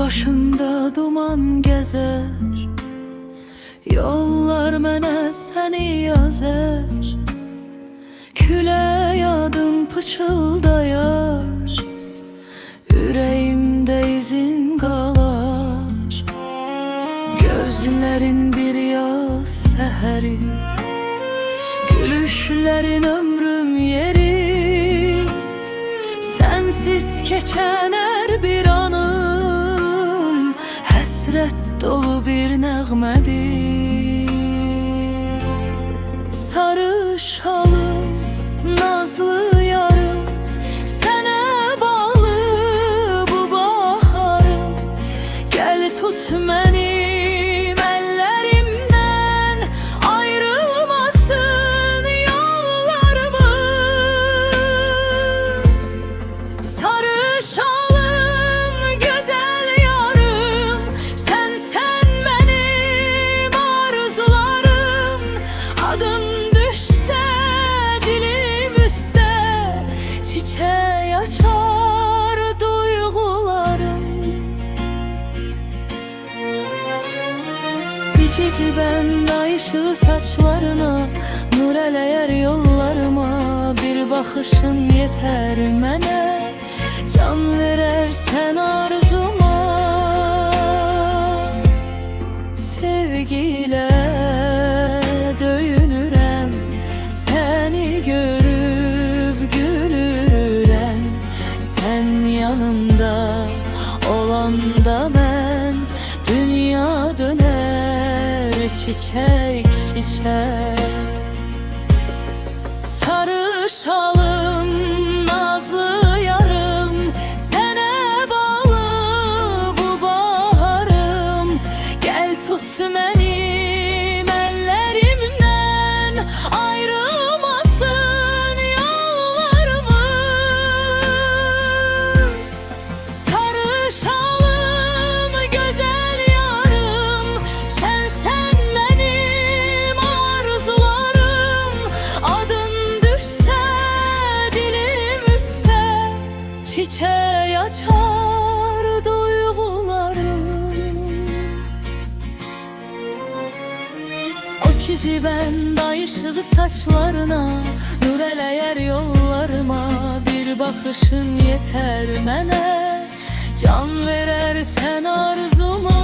başında duman gezer, yollar mənə səni yazar. Külə yadım pıçıldayar, ürəyimdə izin qalar. Gözlərin bir yaz səhəri, gülüşlərin ömrüm yeri. Sensiz keçən hər bir anım həsrət dolu bir nəğmədir. Sarı şalım, nazlı yarım, sənə bağlı bu baharım. Gəl tut mənim əllərimdən, ayrılmasın yollarımız. Sarı şalım, gözəl yarım, sən mənim arzularım. Adın düşsə dilim üstə, çiçək açar duyğularım. Bir cicibən ışığı saçlarına, nur eləyər yollarıma. Bir baxışın yetər mənə, can verərsən arzuma. Sevgilə döyünürəm, səni görüb gülürəm. Sən yanımda olanda mən, dünya dönər çiçək çiçək. Sarı şalım, nazlı yarım, sənə bağlı bu baharım. Gəl tut mənim əllərimdən, ayrılmasın yollarımız. Sarı şalım, gözəl yarım, sən mənim arzularım. Adın düşsə dilim üstə, çiçək açar duyğularım. O cicibən ışığı saçlarına, nur eləyər yollarıma. Bir baxışın yetər mənə, can verərsən arzuma.